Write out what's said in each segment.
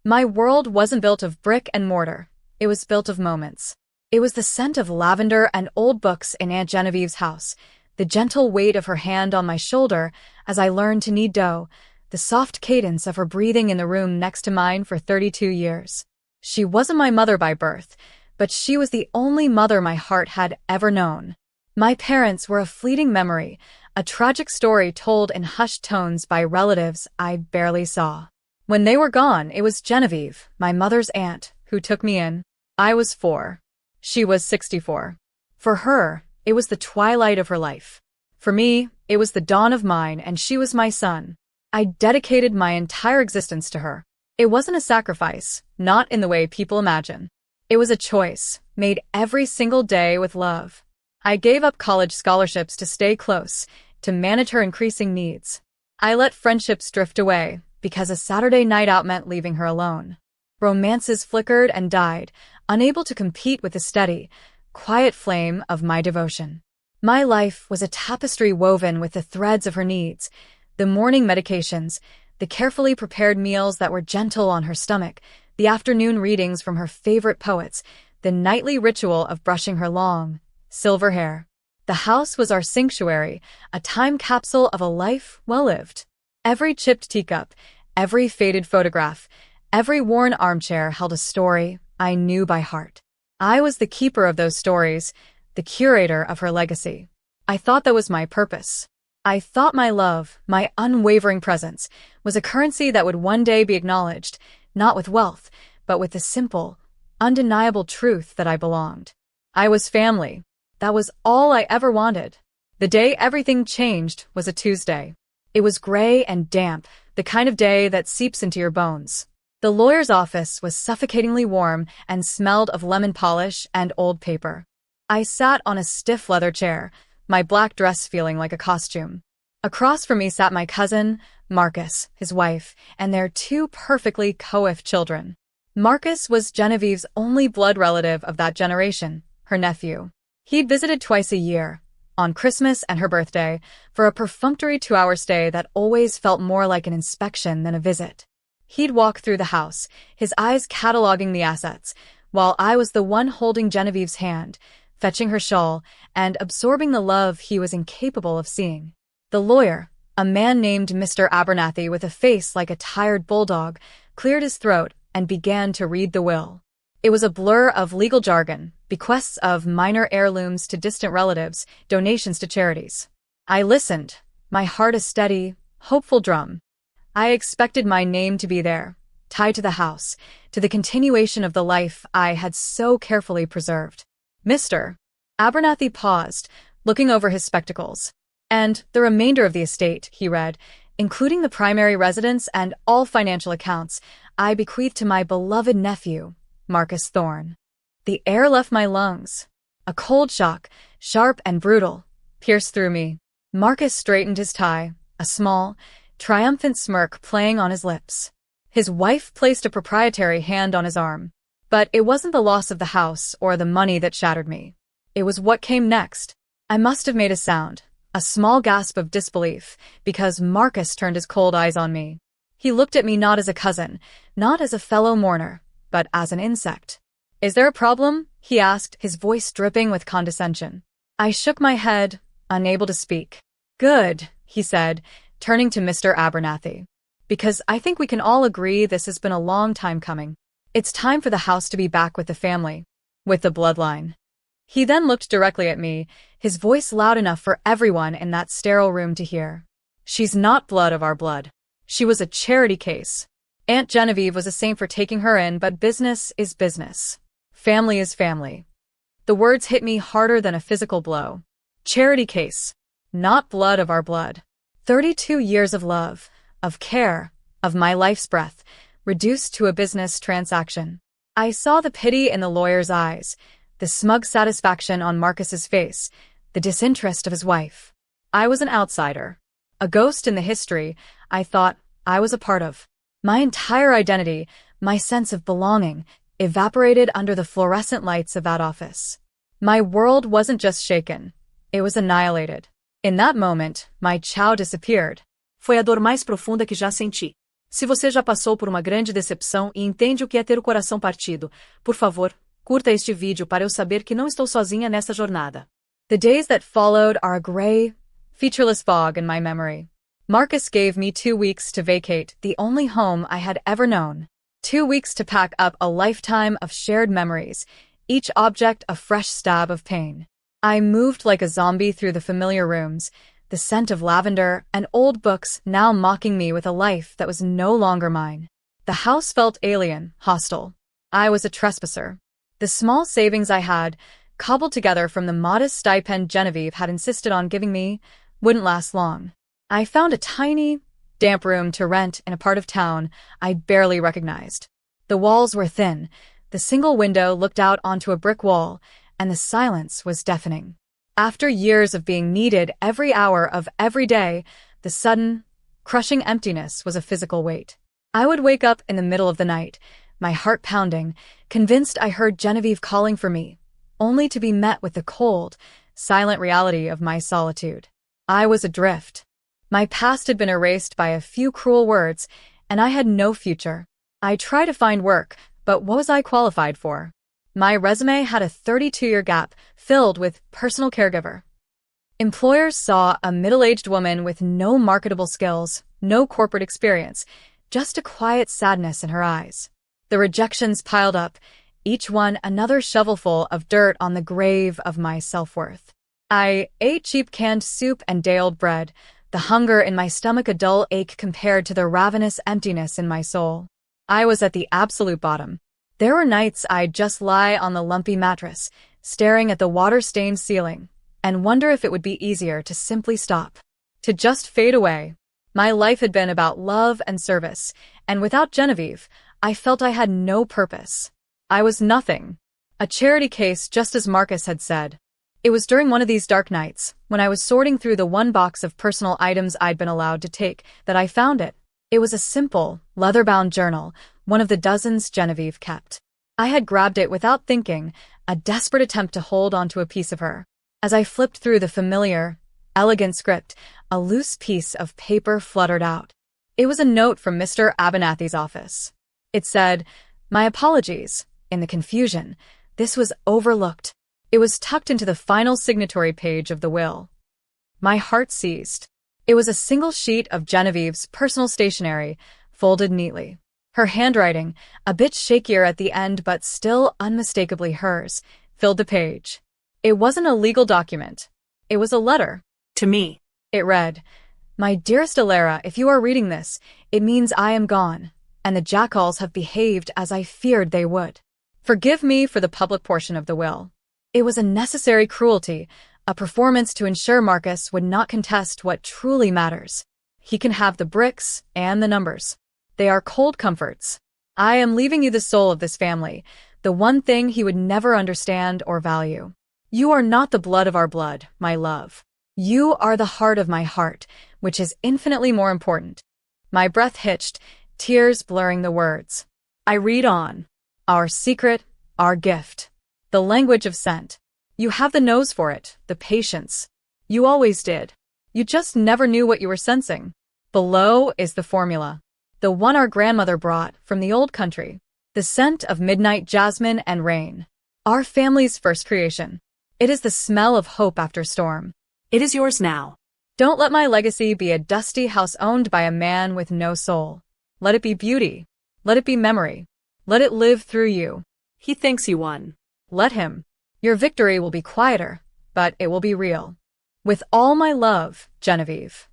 My world wasn't built of brick and mortar. It was built of moments. It was the scent of lavender and old books in Aunt Genevieve's house, the gentle weight of her hand on my shoulder as I learned to knead dough, the soft cadence of her breathing in the room next to mine for 32 years. She wasn't my mother by birth, but she was the only mother my heart had ever known. My parents were a fleeting memory, a tragic story told in hushed tones by relatives I barely saw. When they were gone, it was Genevieve, my mother's aunt, who took me in. I was 4. She was 64. For her, it was the twilight of her life. For me, it was the dawn of mine, and she was my sun. I dedicated my entire existence to her. It wasn't a sacrifice, not in the way people imagine. It was a choice, made every single day with love. I gave up college scholarships to stay close, to manage her increasing needs. I let friendships drift away, because a Saturday night out meant leaving her alone. Romances flickered and died, unable to compete with the steady, quiet flame of my devotion. My life was a tapestry woven with the threads of her needs, the morning medications, the carefully prepared meals that were gentle on her stomach, the afternoon readings from her favorite poets, the nightly ritual of brushing her long, silver hair. The house was our sanctuary, a time capsule of a life well lived. Every chipped teacup, every faded photograph, every worn armchair held a story I knew by heart. I was the keeper of those stories, the curator of her legacy. I thought that was my purpose. I thought my love, my unwavering presence, was a currency that would one day be acknowledged, not with wealth, but with the simple, undeniable truth that I belonged. I was family. That was all I ever wanted. The day everything changed was a Tuesday. It was gray and damp, the kind of day that seeps into your bones. The lawyer's office was suffocatingly warm and smelled of lemon polish and old paper. I sat on a stiff leather chair, my black dress feeling like a costume. Across from me sat my cousin, Marcus, his wife, and their 2 perfectly coiffed children. Marcus was Genevieve's only blood relative of that generation, her nephew. He'd visited twice a year, on Christmas and her birthday, for a perfunctory 2-hour stay that always felt more like an inspection than a visit. He'd walk through the house, his eyes cataloging the assets, while I was the one holding Genevieve's hand, fetching her shawl, and absorbing the love he was incapable of seeing. The lawyer, a man named Mr. Abernathy with a face like a tired bulldog, cleared his throat and began to read the will. It was a blur of legal jargon, bequests of minor heirlooms to distant relatives, donations to charities. I listened, my heart a steady, hopeful drum. I expected my name to be there, tied to the house, to the continuation of the life I had so carefully preserved. Mr. Abernathy paused, looking over his spectacles. And the remainder of the estate, he read, including the primary residence and all financial accounts, I bequeath to my beloved nephew, Marcus Thorne. The air left my lungs. A cold shock, sharp and brutal, pierced through me. Marcus straightened his tie, a small, triumphant smirk playing on his lips. His wife placed a proprietary hand on his arm. But it wasn't the loss of the house or the money that shattered me. It was what came next. I must have made a sound, a small gasp of disbelief, because Marcus turned his cold eyes on me. He looked at me not as a cousin, not as a fellow mourner, but as an insect. "Is there a problem?" he asked, his voice dripping with condescension. I shook my head, unable to speak. "Good," he said, turning to Mr. Abernathy. "Because I think we can all agree this has been a long time coming. It's time for the house to be back with the family, with the bloodline." He then looked directly at me, his voice loud enough for everyone in that sterile room to hear. "She's not blood of our blood. She was a charity case. Aunt Genevieve was a saint for taking her in, but business is business. Family is family." The words hit me harder than a physical blow. Charity case. Not blood of our blood. 32 years of love, of care, of my life's breath, reduced to a business transaction. I saw the pity in the lawyer's eyes, the smug satisfaction on Marcus's face, the disinterest of his wife. I was an outsider, a ghost in the history I thought I was a part of. My entire identity, my sense of belonging, evaporated under the fluorescent lights of that office. My world wasn't just shaken, it was annihilated. In that moment, my chow disappeared. Foi a dor mais profunda que já senti. Se você já passou por uma grande decepção e entende o que é ter o coração partido, por favor, curta este vídeo para eu saber que não estou sozinha nessa jornada. The days that followed are a gray, featureless fog in my memory. Marcus gave me 2 weeks to vacate the only home I had ever known. 2 weeks to pack up a lifetime of shared memories, each object a fresh stab of pain. I moved like a zombie through the familiar rooms, the scent of lavender and old books now mocking me with a life that was no longer mine. The house felt alien, hostile. I was a trespasser. The small savings I had, cobbled together from the modest stipend Genevieve had insisted on giving me, wouldn't last long. I found a tiny, damp room to rent in a part of town I barely recognized. The walls were thin, the single window looked out onto a brick wall, and the silence was deafening. After years of being needed every hour of every day, the sudden, crushing emptiness was a physical weight. I would wake up in the middle of the night, my heart pounding, convinced I heard Genevieve calling for me, only to be met with the cold, silent reality of my solitude. I was adrift. My past had been erased by a few cruel words, and I had no future. I tried to find work, but what was I qualified for? My resume had a 32-year gap filled with personal caregiver. Employers saw a middle-aged woman with no marketable skills, no corporate experience, just a quiet sadness in her eyes. The rejections piled up, each one another shovelful of dirt on the grave of my self-worth. I ate cheap canned soup and day-old bread, the hunger in my stomach a dull ache compared to the ravenous emptiness in my soul. I was at the absolute bottom. There were nights I'd just lie on the lumpy mattress, staring at the water-stained ceiling, and wonder if it would be easier to simply stop, to just fade away. My life had been about love and service, and without Genevieve, I felt I had no purpose. I was nothing. A charity case, just as Marcus had said. It was during one of these dark nights, when I was sorting through the one box of personal items I'd been allowed to take, that I found it. It was a simple, leather-bound journal, one of the dozens Genevieve kept. I had grabbed it without thinking, a desperate attempt to hold onto a piece of her. As I flipped through the familiar, elegant script, a loose piece of paper fluttered out. It was a note from Mr. Abernathy's office. It said, "My apologies. In the confusion, this was overlooked." It was tucked into the final signatory page of the will. My heart seized. It was a single sheet of Genevieve's personal stationery, folded neatly. Her handwriting, a bit shakier at the end but still unmistakably hers, filled the page. It wasn't a legal document. It was a letter. To me. It read, "My dearest Alara, if you are reading this, it means I am gone, and the jackals have behaved as I feared they would. Forgive me for the public portion of the will." It was a necessary cruelty, a performance to ensure Marcus would not contest what truly matters. He can have the bricks and the numbers. They are cold comforts. I am leaving you the soul of this family, the one thing he would never understand or value. You are not the blood of our blood, my love. You are the heart of my heart, which is infinitely more important. My breath hitched, tears blurring the words. I read on. Our secret, our gift. The language of scent. You have the nose for it, the patience. You always did. You just never knew what you were sensing. Below is the formula. The one our grandmother brought from the old country. The scent of midnight jasmine and rain. Our family's first creation. It is the smell of hope after storm. It is yours now. Don't let my legacy be a dusty house owned by a man with no soul. Let it be beauty. Let it be memory. Let it live through you. He thinks you won. Let him. Your victory will be quieter, but it will be real. With all my love, Genevieve.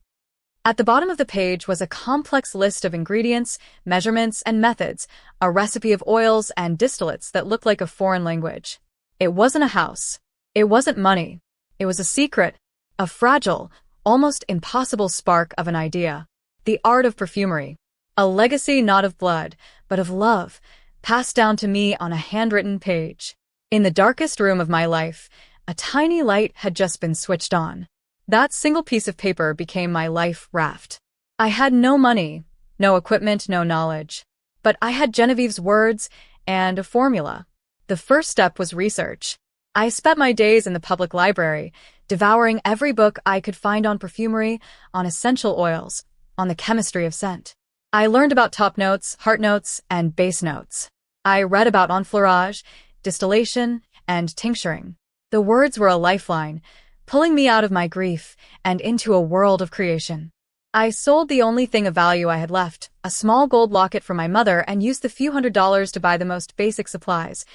At the bottom of the page was a complex list of ingredients, measurements, and methods, a recipe of oils and distillates that looked like a foreign language. It wasn't a house. It wasn't money. It was a secret, a fragile, almost impossible spark of an idea. The art of perfumery. A legacy not of blood, but of love, passed down to me on a handwritten page. In the darkest room of my life, a tiny light had just been switched on. That single piece of paper became my life raft. I had no money, no equipment, no knowledge. But I had Genevieve's words and a formula. The first step was research. I spent my days in the public library, devouring every book I could find on perfumery, on essential oils, on the chemistry of scent. I learned about top notes, heart notes, and base notes. I read about enfleurage, distillation, and tincturing. The words were a lifeline, pulling me out of my grief and into a world of creation. I sold the only thing of value I had left, a small gold locket for my mother, and used the few $100s to buy the most basic supplies,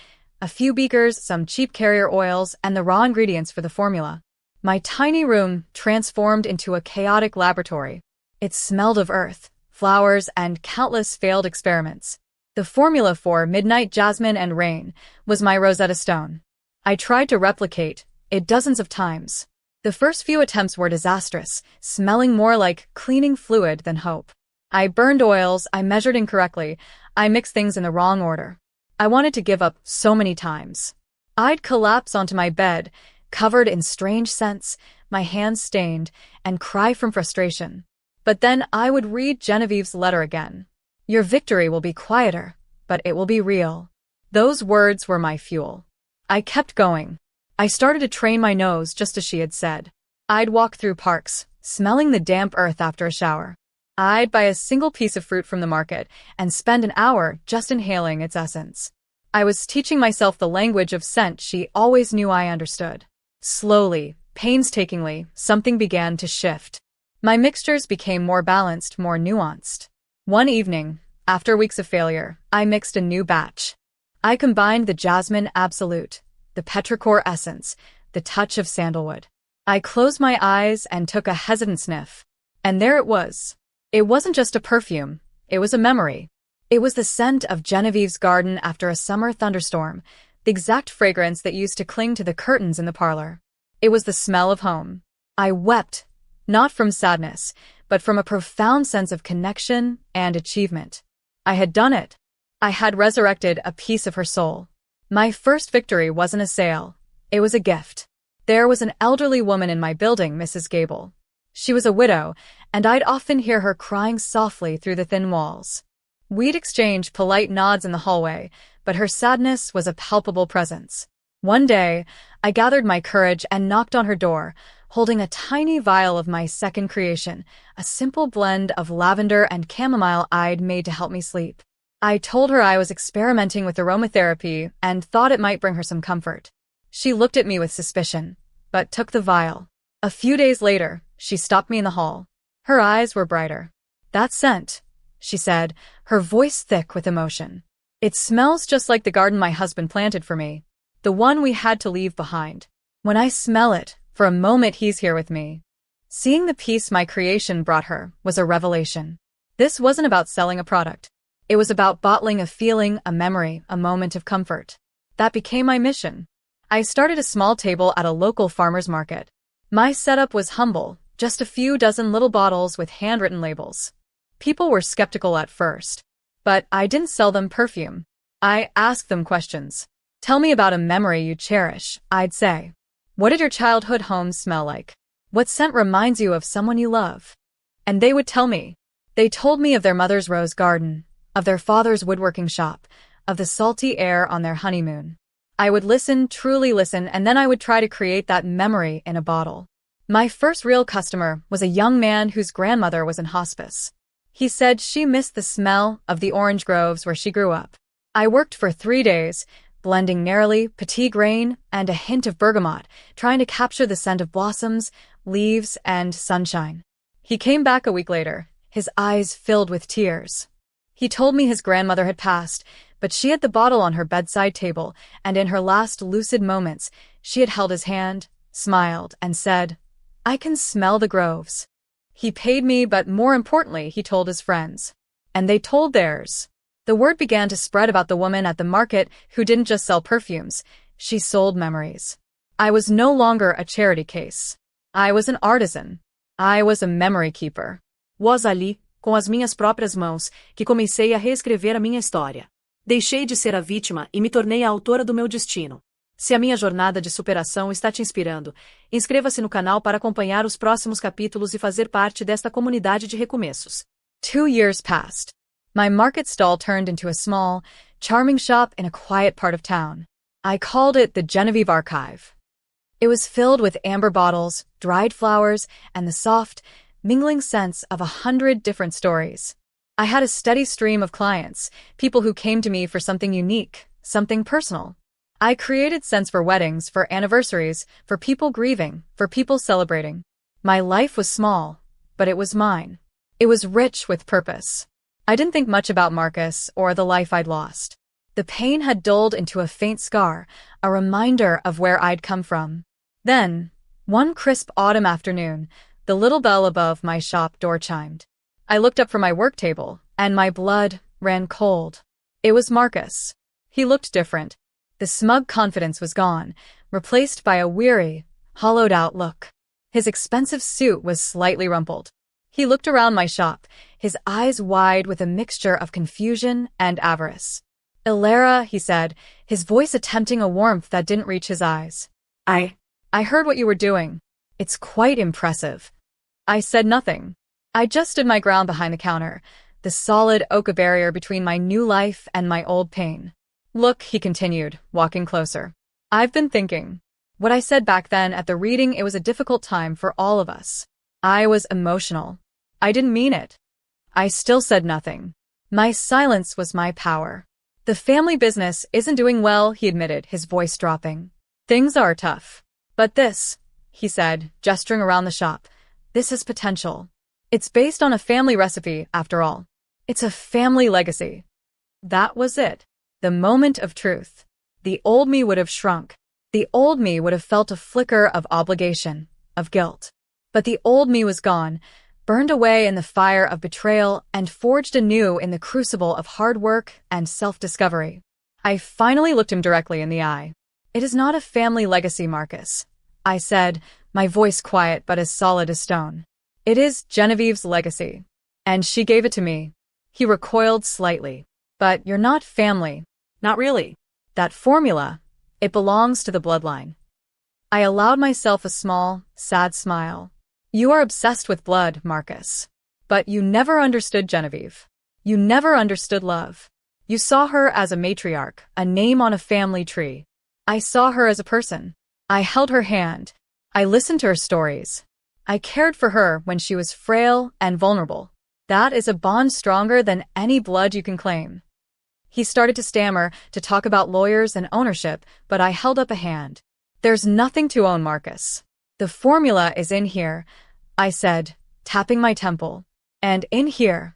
a few beakers, some cheap carrier oils, and the raw ingredients for the formula. My tiny room transformed into a chaotic laboratory. It smelled of earth, flowers, and countless failed experiments. The formula for Midnight Jasmine and Rain was my Rosetta Stone. I tried to replicate it dozens of times. The first few attempts were disastrous, smelling more like cleaning fluid than hope. I burned oils, I measured incorrectly, I mixed things in the wrong order. I wanted to give up so many times. I'd collapse onto my bed, covered in strange scents, my hands stained, and cry from frustration. But then I would read Genevieve's letter again. Your victory will be quieter, but it will be real. Those words were my fuel. I kept going. I started to train my nose just as she had said. I'd walk through parks, smelling the damp earth after a shower. I'd buy a single piece of fruit from the market and spend an hour just inhaling its essence. I was teaching myself the language of scent she always knew I understood. Slowly, painstakingly, something began to shift. My mixtures became more balanced, more nuanced. One evening, after weeks of failure, I mixed a new batch. I combined the jasmine absolute, the petrichor essence, the touch of sandalwood. I closed my eyes and took a hesitant sniff. And there it was. It wasn't just a perfume, it was a memory. It was the scent of Genevieve's garden after a summer thunderstorm, the exact fragrance that used to cling to the curtains in the parlor. It was the smell of home. I wept, not from sadness, but from a profound sense of connection and achievement. I had done it. I had resurrected a piece of her soul. My first victory wasn't a sale. It was a gift. There was an elderly woman in my building, Mrs. Gable. She was a widow, and I'd often hear her crying softly through the thin walls. We'd exchange polite nods in the hallway, but her sadness was a palpable presence. One day, I gathered my courage and knocked on her door, holding a tiny vial of my second creation, a simple blend of lavender and chamomile I'd made to help me sleep. I told her I was experimenting with aromatherapy and thought it might bring her some comfort. She looked at me with suspicion, but took the vial. A few days later, she stopped me in the hall. Her eyes were brighter. "That scent," she said, her voice thick with emotion. "It smells just like the garden my husband planted for me, the one we had to leave behind. When I smell it, for a moment he's here with me." Seeing the peace my creation brought her was a revelation. This wasn't about selling a product. It was about bottling a feeling, a memory, a moment of comfort. That became my mission. I started a small table at a local farmer's market. My setup was humble, just a few dozen little bottles with handwritten labels. People were skeptical at first, but I didn't sell them perfume. I asked them questions. "Tell me about a memory you cherish," I'd say. "What did your childhood home smell like? What scent reminds you of someone you love?" And they would tell me. They told me of their mother's rose garden, of their father's woodworking shop, of the salty air on their honeymoon. I would listen, truly listen, and then I would try to create that memory in a bottle. My first real customer was a young man whose grandmother was in hospice. He said she missed the smell of the orange groves where she grew up. I worked for 3 days, blending neroli, petit grain, and a hint of bergamot, trying to capture the scent of blossoms, leaves, and sunshine. He came back a week later, his eyes filled with tears. He told me his grandmother had passed, but she had the bottle on her bedside table, and in her last lucid moments, she had held his hand, smiled, and said, "I can smell the groves." He paid me, but more importantly, he told his friends. And they told theirs. The word began to spread about the woman at the market who didn't just sell perfumes, she sold memories. I was no longer a charity case. I was an artisan. I was a memory keeper. Was ali, com as minhas próprias mãos, que comecei a reescrever a minha história. Deixei de ser a vítima e me tornei a autora do meu destino. Se a minha jornada de superação está te inspirando, inscreva-se no canal para acompanhar os próximos capítulos e fazer parte desta comunidade de recomeços. 2 years passed. My market stall turned into a small, charming shop in a quiet part of town. I called it the Genevieve Archive. It was filled with amber bottles, dried flowers, and the soft, mingling scents of 100 different stories. I had a steady stream of clients, people who came to me for something unique, something personal. I created scents for weddings, for anniversaries, for people grieving, for people celebrating. My life was small, but it was mine. It was rich with purpose. I didn't think much about Marcus or the life I'd lost. The pain had dulled into a faint scar, a reminder of where I'd come from. Then, one crisp autumn afternoon, the little bell above my shop door chimed. I looked up from my work table, and my blood ran cold. It was Marcus. He looked different. The smug confidence was gone, replaced by a weary, hollowed-out look. His expensive suit was slightly rumpled. He looked around my shop, his eyes wide with a mixture of confusion and avarice. "Ilara," he said, his voice attempting a warmth that didn't reach his eyes. I heard what you were doing. It's quite impressive." I said nothing. I just stood my ground behind the counter, the solid oak barrier between my new life and my old pain. "Look," he continued, walking closer. "I've been thinking. What I said back then at the reading, it was a difficult time for all of us. I was emotional. I didn't mean it." I still said nothing. My silence was my power. "The family business isn't doing well," he admitted, his voice dropping. "Things are tough. But this," he said, gesturing around the shop, "this is potential. It's based on a family recipe, after all. It's a family legacy." That was it. The moment of truth. The old me would have shrunk. The old me would have felt a flicker of obligation, of guilt. But the old me was gone, burned away in the fire of betrayal and forged anew in the crucible of hard work and self-discovery. I finally looked him directly in the eye. "It is not a family legacy, Marcus," I said, my voice quiet but as solid as stone. "It is Genevieve's legacy. And she gave it to me." He recoiled slightly. "But you're not family." Not really. "That formula, it belongs to the bloodline." I allowed myself a small, sad smile. "You are obsessed with blood, Marcus. But you never understood Genevieve. You never understood love. You saw her as a matriarch, a name on a family tree. I saw her as a person. I held her hand. I listened to her stories. I cared for her when she was frail and vulnerable. That is a bond stronger than any blood you can claim." He started to stammer, to talk about lawyers and ownership, but I held up a hand. "There's nothing to own, Marcus. The formula is in here," I said, tapping my temple. "And in here,"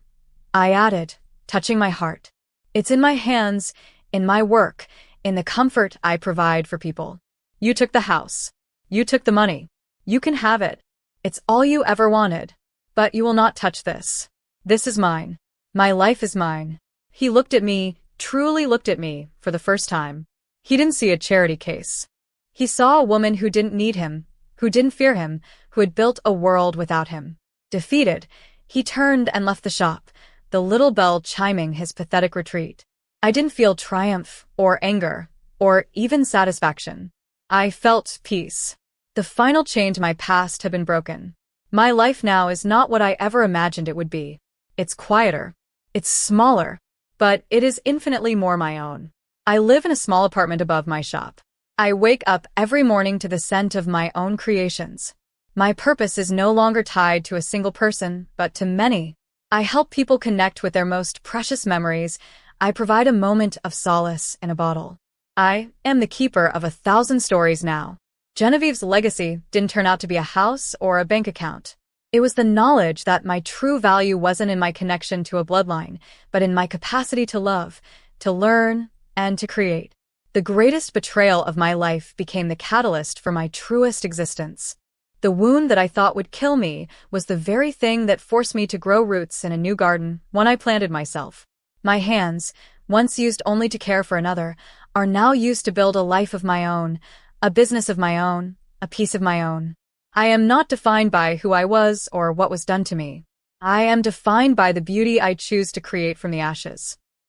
I added, touching my heart. "It's in my hands, in my work, in the comfort I provide for people. You took the house. You took the money. You can have it. It's all you ever wanted. But you will not touch this. This is mine. My life is mine." He looked at me, truly looked at me, for the first time. He didn't see a charity case. He saw a woman who didn't need him, who didn't fear him, who had built a world without him. Defeated, he turned and left the shop, the little bell chiming his pathetic retreat. I didn't feel triumph, or anger, or even satisfaction. I felt peace. The final chain to my past had been broken. My life now is not what I ever imagined it would be. It's quieter. It's smaller. But it is infinitely more my own. I live in a small apartment above my shop. I wake up every morning to the scent of my own creations. My purpose is no longer tied to a single person, but to many. I help people connect with their most precious memories. I provide a moment of solace in a bottle. I am the keeper of 1,000 stories now. Genevieve's legacy didn't turn out to be a house or a bank account. It was the knowledge that my true value wasn't in my connection to a bloodline, but in my capacity to love, to learn, and to create. The greatest betrayal of my life became the catalyst for my truest existence. The wound that I thought would kill me was the very thing that forced me to grow roots in a new garden, one I planted myself. My hands, once used only to care for another, are now used to build a life of my own, a business of my own, a peace of my own. I am not defined by who I was or what was done to me. I am defined by the beauty I choose to create from the ashes.